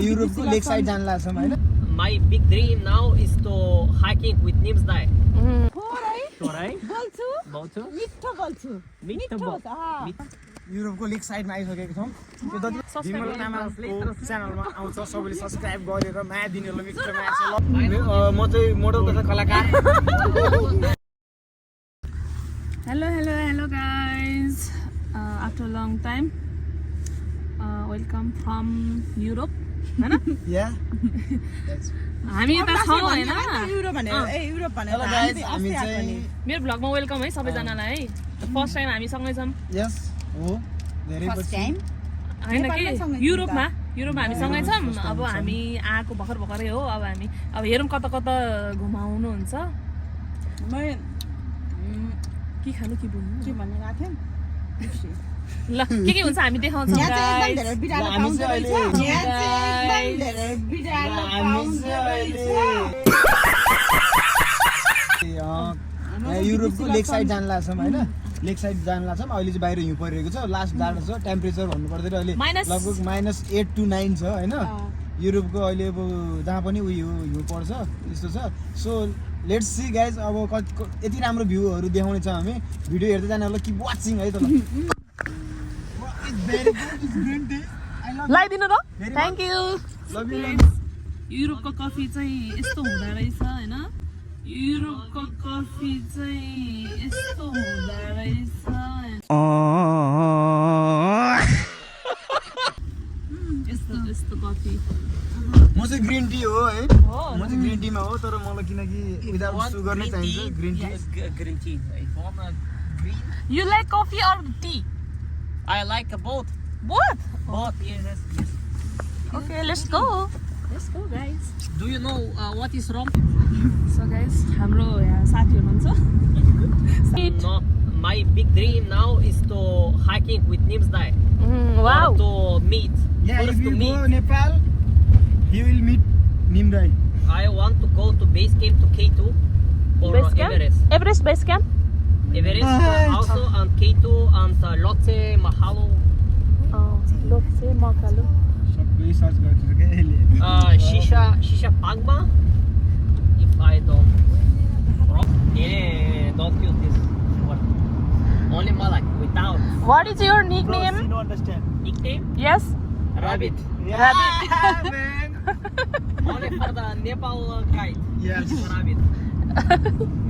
युरोपको लेक side जान लाग्छौँ हैन My big dream now is to hiking with Nims Dai. थोरै बोल्छु मिठो बोल्छु युरोपको लेक साइडमा आइसकेको छौँ त्यो जति विमल तामाङको च्यानलमा आउँछ सबैले सब्स्क्राइब गरेर माया दिनेहरूलाई मिठो माया छ म चाहिँ मोडल तथा कलाकार Hello guys, after a long time welcome from Europe हैन या हामी यता छौं हैन युरोप भनेर युरोप भनेर हेलो गाइस हामी चाहिँ मेरो भ्लगमा वेलकम है सबैजनालाई है फर्स्ट टाइम हामी सँगै छौं यस हो धेरै फर्स्ट टाइम हैन के युरोपमा हामी सँगै छौं अब हामी आएको भर्खरै हो अब हामी अब हेरौँ कता कता घुमाउनु हुन्छ म के खानु के बोल्नु के भन्नु गएको थिएँ ल के हुन्छ हामी देखाउँछौँ यहाँ चाहिँ एकदम धेरै बिरालो हामी पाउँछ चाहिँ रहेछ यहाँ चाहिँ एकदम धेरै बिरालो पाउँछ रहेछ युरोपको लेक साइड जान लाग्छौँ हैन लेक साइड जान लाग्छौँ अहिले चाहिँ बाहिर हिउँ परिरहेको छ लास्ट जाडो छ टेम्परेचर भन्नु पर्दैन अहिले लगभग -8 to 9 छ हैन युरोपको अहिले अब जहाँ पनि उयो हिउँ पर्छ त्यस्तो छ सो लेट्स सी गाइज अब यति राम्रो भ्यूहरू देखाउने छ हामी भिडियो हेर्दै जानेहरूलाई किप वाचिङ है त ल लाइदिनु त थ्यांक यू युरोपको कफी चाहिँ यस्तो हुँदा रहेछ हैन युरोपको कफी चाहिँ यस्तो हुँदा रहेछ यस्तो कफी म चाहिँ ग्रीन टी हो है म चाहिँ ग्रीन टीमा हो तर मलाई किनकि विदाउट सुगर नै चाहिन्छ green tea Green tea. I want a green. You like coffee or tea? I like both. Both? Both, yes. Okay, let's go. Let's go, guys. Do you know what is wrong? So guys, हाम्रो यहाँ साथी हुनुहुन्छ No, my big dream now is to hiking with Nims Dai. Wow. To meet. Yeah, First if to you meet. go Nepal, you will meet Nimrai. I want to go to base camp to K2 or Base camp? Everest. Everest base camp? Everest also and K2 and Lhotse, Mahalo, Lhotse, Mahalo. सबै search गर्छु के अहिले Shisha Pagma. If I don't wrong, don't use this word. Only Malak without What is your nickname? don't understand. nickname. Yes? Rabbit. Rabbit. Man. Only for the Nepal guide. Yes. Rabbit.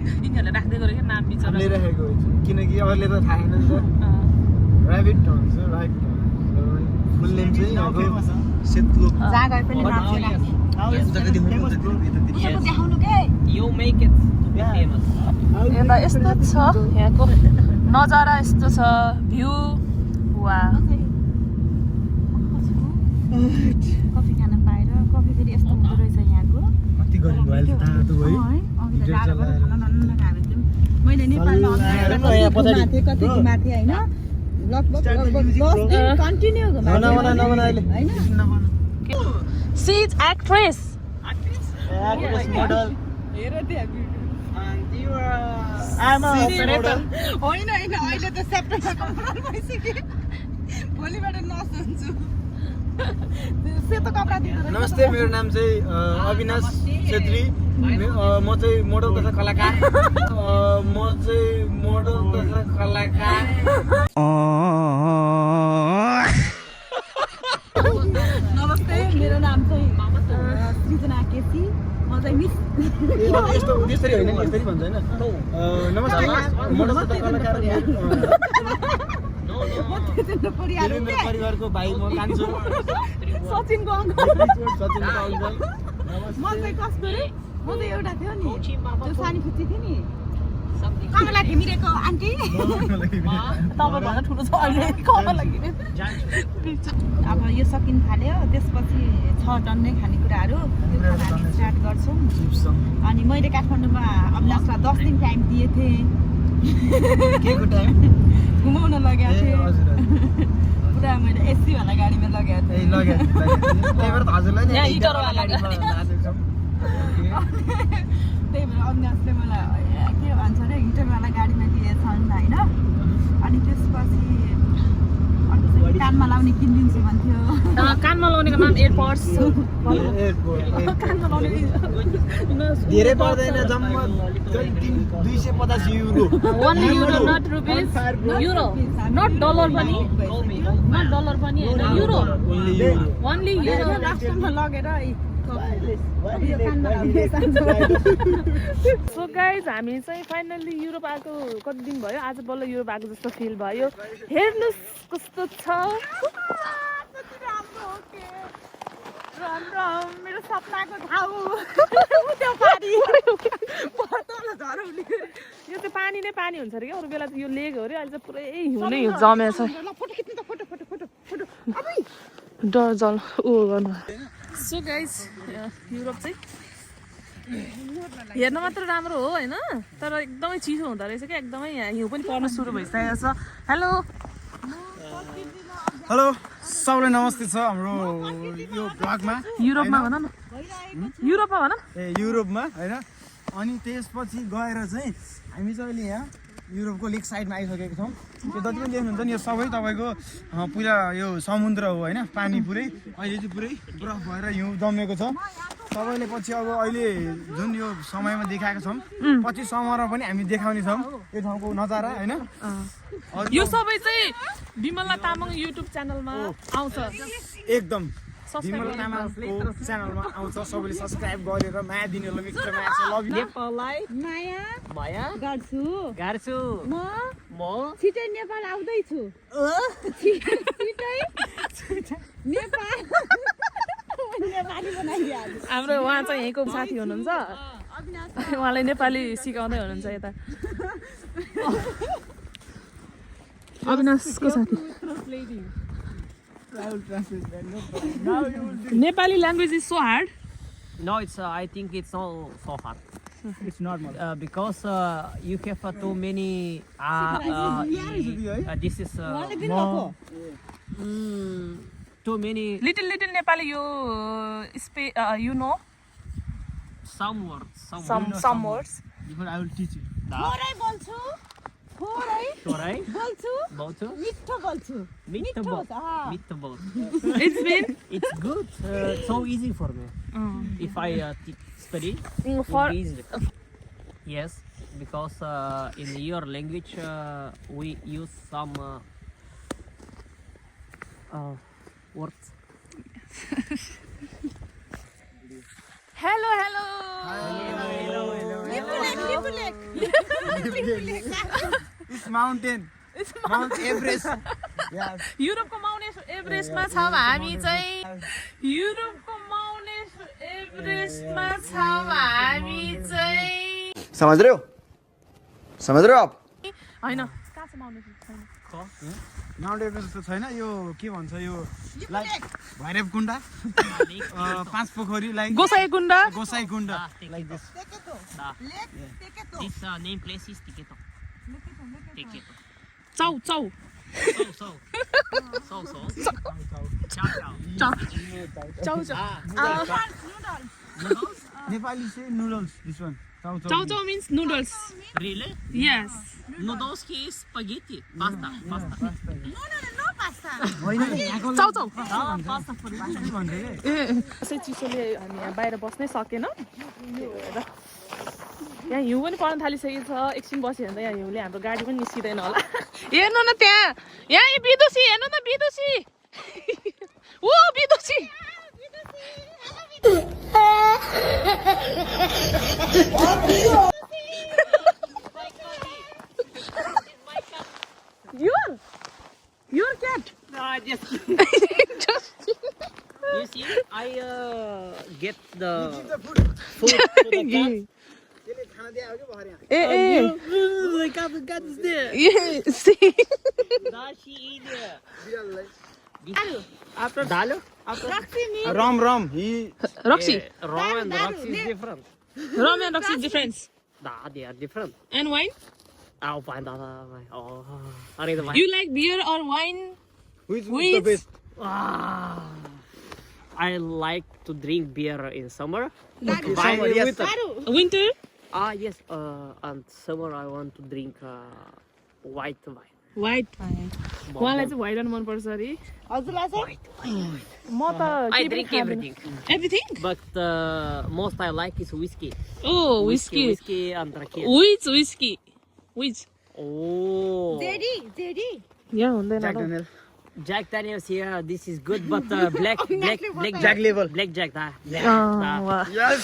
यिनीहरूले राख्दै गरे के नाम बिचरा हामीले राखेको हुन्छ किनकि अरूले त थाहा छैन नि त ऱ्याबिट भन्छ राइट फुल नेम चाहिँ अब सेतलोक जहाँ गए पनि नाम चाहिँ राख्ने यहाँको देखाउनु के You make it to be famous. यता यस्तो छ यहाँको नजारा यस्तो छ भ्यू वा कफी खान पाएर कफी फेरि यस्तो हुँदो रहेछ यहाँको कति गर्नु भयो अहिले तातो भयो मैले नेपालमा घुमाएको थिएँ कति घुमाएको थिएँ होइन लगभग 10 दिन कन्टिन्यू घुमाएको होइन सी इज एक्ट्रेस मोडल हेर त्यहाँ and you are I'm a model होइन अहिले त सेप्टेम्बरको मोडल भइसक्यो भोलिबाट नर्स हुन्छु सेतो कपडा दिँदो रहेछ नमस्ते मेरो नाम चाहिँ अविनाश छेत्री म चाहिँ मोडल तथा कलाकार नमस्ते मेरो नाम चाहिँ सृजना केसी म चाहिँ मिस यस्तो त्यसरी होइन यसरी भन्छ हैन नमस्ते मोडल तथा कलाकार मेरो परिवारको भाइ म कान्छो सचिनको अङ्कल सचिनको अङ्कल म चाहिँ कसको रे म चाहिँ एउटा थियो नि त्यो सानी फुच्ची थियो नि कमला घिमिरेको आन्टी तपाईँ भन्दा ठुलो छ अहिले कमला घिमिरे अब यो सकिन थाल्यो त्यसपछि 6 टन्नै खानेकुराहरू त्यो खाना हामी स्टार्ट गर्छौँ अनि मैले काठमाडौँमा अविनाशलाई 10 दिन टाइम दिएको थिएँ केको टाइम घुमाउन लगाएको थिएँ पुरा मैले एसी वाला गाडीमा लगाएको थिएँ त्यही भएर हजुरलाई यहाँ हिटरवाला त्यही भएर अविनाशले मलाई के भन्छ अरे हिटरवाला गाडीमा दिएछन् होइन अनि त्यसपछि अनि कानमा लाउने किनिदिन्छु भन्थ्यो कानमा लाउनेको नाम एयरपोड्स कानमा लाउने धेरै पर्दैन जम्मा 250 euro only euro not rupees euro not dollar पनि not dollar पनि हैन euro only euro राष्ट्रमा लगेर सो गाइज हामी चाहिँ फाइनल्ली युरोप आएको कति दिन भयो आज बल्ल युरोप आएको जस्तो फिल भयो हेर्नुहोस् कस्तो छ मेरो सपनाको ठाउँ त्यो पानी यो चाहिँ पानी नै पानी हुन्छ अरे क्या अरू बेला त यो लेक हो अरे अहिले चाहिँ पुरै हिउँ नै जमेछ डर जल ऊ गर्नु सो गाइज युरोप चाहिँ हेर्न मात्र राम्रो हो होइन तर एकदमै चिसो हुँदो रहेछ क्या एकदमै यहाँ हिउँ पनि पर्न सुरु भइसकेको छ हेलो हेलो सबैलाई नमस्ते छ हाम्रो यो ब्लगमा युरोपमा भन न युरोपमा भन ए युरोपमा होइन अनि त्यसपछि गएर चाहिँ हामी चाहिँ अहिले यहाँ युरोपको लेक साइडमा आइसकेको छौँ यो जति पनि देख्नुहुन्छ नि यो सबै तपाईँको पुरा यो समुद्र हो होइन पानी पुरै अहिले चाहिँ पुरै बरफ भएर हिउँ जमेको छ तपाईँले पछि अब अहिले जुन यो समयमा देखाएको छौँ पछि समयमा पनि हामी देखाउने छौँ यो ठाउँको नजारा होइन यो सबै चाहिँ विमला तामाङ युट्युब च्यानलमा आउँछ एकदम विमला तामाङको च्यानलमा आउँछ सबैले सब्सक्राइब गरेर माया दिने मित्र माया छ लभ यु नेपाललाई माया माया गर्छु गर्छु म म छिटै नेपाल आउँदैछु छिटै नेपाल नेपाली बनाइदिहाल्छु हाम्रो उहाँ चाहिँ यहीँको साथी हुनुहुन्छ उहाँलाई नेपाली सिकाउँदै हुनुहुन्छ यता अविनाशको साथी Nepali language is so hard No, it's. I think it's not so hard. It's normal. Because you have too many. This is too many. Little little Nepali यो you know Some words. some words Before I will teach you. थोरै बोल्छु थोरै Torai. बोल्छु मिठो बोल्छु Meatball. छ Meatball. it's been It's good. So easy for me. If I study, for it's easy. Yes, because in your language we use some words. hello hello It's mountain. Mount Everest. Yes. युरोपको mount एभरेस्टमा छौँ हामी चाहिँ युरोपको mount एभरेस्टमा छौँ हामी चाहिँ समझ रहे हो आप हैन कहाँ छ माउन्ट एभरेस्ट छैन माउन्ट एभरेस्ट त छैन यो के भन्छ यो like Bhairav Kunda Panch Pokhari like Gosain Kund like this This name place is Tiketo. Tiketo. Chau chau So. Ciao. Chau Nepali say noodles this one chau chau means noodles Really? yes Noodles is spaghetti. Pasta. Chau chau Pasta for कसै चिसोले हामी यहाँ बाहिर बस्नै सकेन यहाँ हिउँ पनि पर्न थालिसकेको छ एकछिन बस्यो भने त यहाँ हिउँले हाम्रो गाडी पनि निस्किँदैन होला हेर्नु न त्यहाँ यहाँ विदुषी हेर्नु न विदुषी ओ विदुषी your cat just you see, I get the food to the cat. A The cat is there. see Does she eat after Dalo? Rum Hee Roxy Rum and Roxy is different. Rum and Roxy difference They are different. and wine I'll find out. I need the wine. you like beer or wine which Which? is the best I like to drink beer in summer. Okay, Wine summer, in yes. winter. winter Yes. And summer I want to drink white wine. White उहाँलाई चाहिँ white मनपर्छ अरे हजुरलाई चाहिँ म त I drink everything. Everything But most I like is whiskey. Oh whiskey Whiskey and raki. which whiskey which Oh. JD यहाँ हुँदैन Jack र। Daniel. Jack Daniels here. This is good, but black Jack level. Black Jack. Black. वाह। Yes,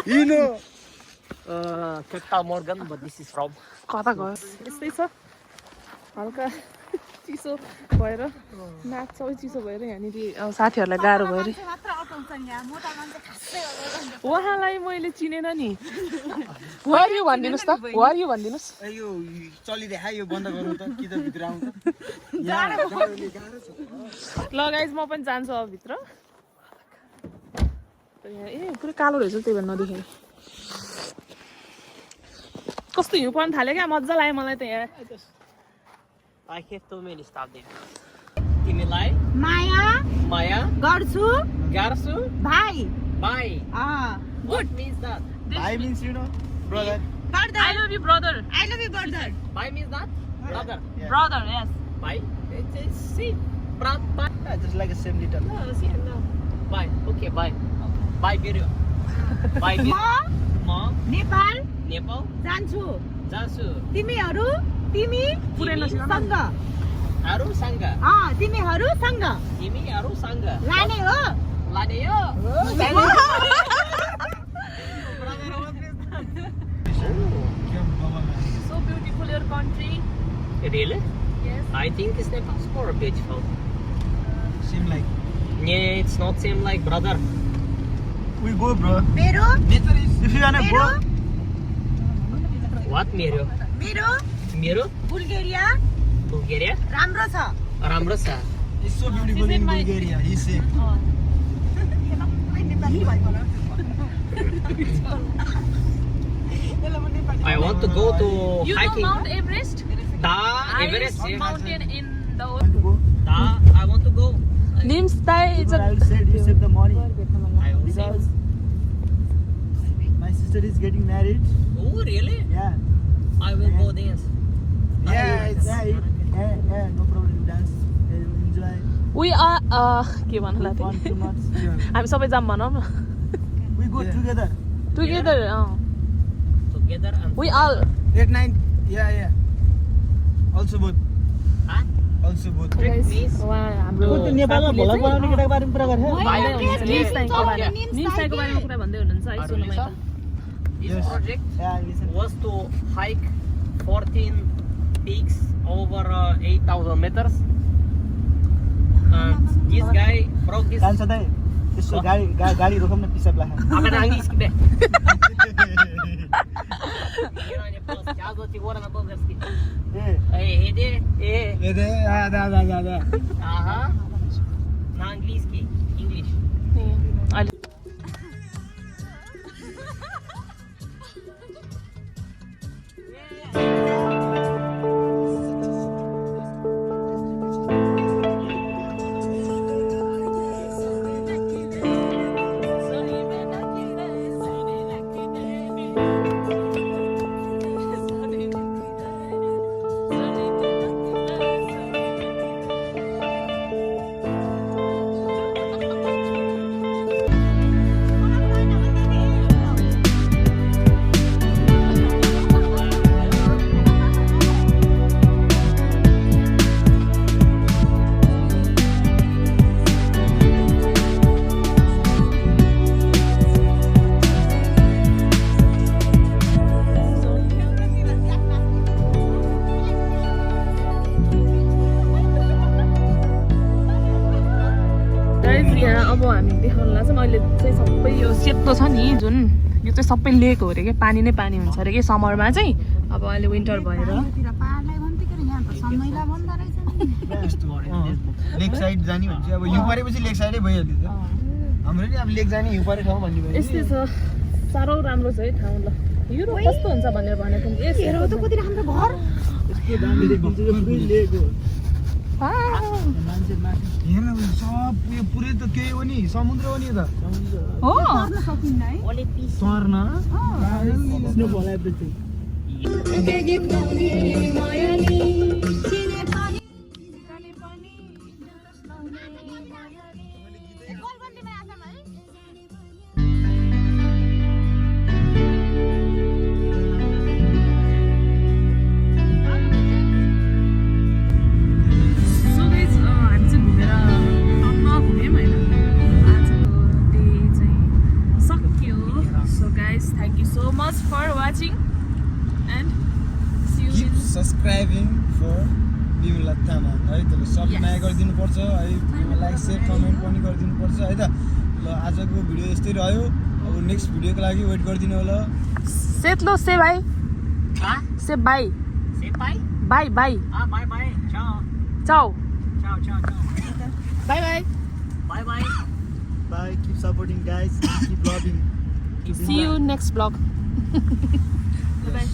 you know. Captain Morgan, but this is from. कता गयो यस्तै छ हल्का चिसो भएर नाक सबै चिसो भएर यहाँनिर साथीहरूलाई गाह्रो भयो अरे मात्र अटाउँछन् यहाँ मोटा मान्छे खासै होला उहाँलाई मैले चिनेन नि वार यु भनिदिनुहोस् त वार यु भनिदिनुहोस् यो चलिरहेको यो बन्द गर्नु त कि त भित्र आउँछ ल गाइज म पनि जान्छु अब भित्र ए पुरै कालो रहेछ त्यही भएर नदेखेँ कस्तो हिउँ पर्न थाल्यो क्या मजा लाग्यो मलाई त यहाँ I have too many stuff there. Timilai, Maya Maya, गर्छु Garsu, भाइ Bye. What means that? I means you know, brother. Brother I love you brother I love you brother Bye means that? Brother. Yeah. Brother yes Bye. It's see. Bye. Yeah, just like a same little. See now. Bye. Okay. Bye. Bye. Video. Bye. म Mom. Nepal Nepal. जान्छु Jansu. तिमीहरू पुरै नसिन सँग Aru Sangha. तिमीहरू सँग Timi Aru Sangha. लाने हो Ladeo. So beautiful your country Really? Yes I think it's Nepal's more beautiful. Same like. Yeah, it's not same like brother. We go, bro. मेरो Nature is. If you wanna go. What Miro? मेरो Miro? Bulgaria Bulgaria? राम्रो छ Ramrosa. It's so beautiful in Bulgaria. He said. I want to go to you know hiking. Mount Everest Da, Everest. highest mountain in the Da, I want to go. NIMS ताई But I will say you save the money I will say. because my sister is getting married. Oh, really? Yeah. I will go dance. Yeah, it's. Yeah, no problem. Dance, enjoy, we are के भन्नु लाग्यो fun too much. हामी सबै जाम भनौँ न We go Yeah. together. Together Together and. We all 8, 9. Yeah. Also both. Huh? Also both. Please. हाम्रो को त्यो नेपालमा भोला बनाउने केटाको बारेमा कुरा गरे भाइले हुनुहुन्छ निम्स निम्स ताईको बारेमा निम्स निम्स ताईको बारेमा कुरा भन्दै हुनुहुन्छ है सुन्नु Arulisa, मैले this Yes. project Yeah, listen. was to hike 14 peaks over 8,000 meters. And this guy broke this. जान्छ दाइ त्यसो गाडी रोकौँ न पिसाब लाग्छ Apa nangis kita? Kira ni pas jago ti orang apa gaski. ए Ede, Da. aha. Na angliski, English. अहिले यहाँ अब हामी देखाउन लाग्छौँ अहिले चाहिँ सबै यो सेतो छ नि जुन यो चाहिँ सबै लेक हो अरे क्या पानी नै पानी हुन्छ अरे कि समरमा चाहिँ अब अहिले विन्टर भएर पाहाडलाई भन्थ्यो के यहाँ त समयलाई भन्दा रहेछ नि लेक साइड जाने भने चाहिँ अब हिउँ परेपछि लेक साइडै भइहाल्यो त हाम्रो नि अब लेक जाने हिउँ परे ठाउँ भन्ने भयो यस्तै छ साह्रो राम्रो छ है ठाउँ ल युरोप कस्तो हुन्छ भनेर भनेको नि यस हेरौ त कति राम्रो घर यस्तो दामी देखिन्छ यो फ्री लेक हो वाह। मान्छे माथि हेर्न सब उयो पुरै त केही हो नि समुद्र हो नि त हो गर्न सकिन्न है Only peace. तर्न स्नो फल एभ्रिथिङ सो गाइज हामी चाहिँ घुमेर टम्म घुम्यौँ होइन आजको डे चाहिँ सक्यो so guys thank you so much for watching and see you Keep subscribing for Bimala Tamang है त सब्सक्राइब गरिदिनुपर्छ है लाइक सेयर कमेन्ट पनि गरिदिनुपर्छ है त ल आजको भिडियो यस्तै रह्यो अब नेक्स्ट भिडियोको लागि वेट गरिदिनु होला सेतलो say bye Huh? Say bye Say bye. Bye bye Bye bye. Ciao. Ciao Ciao ciao ciao. Bye bye Bye bye. Bye. Keep supporting, guys. Keep loving. See you next vlog by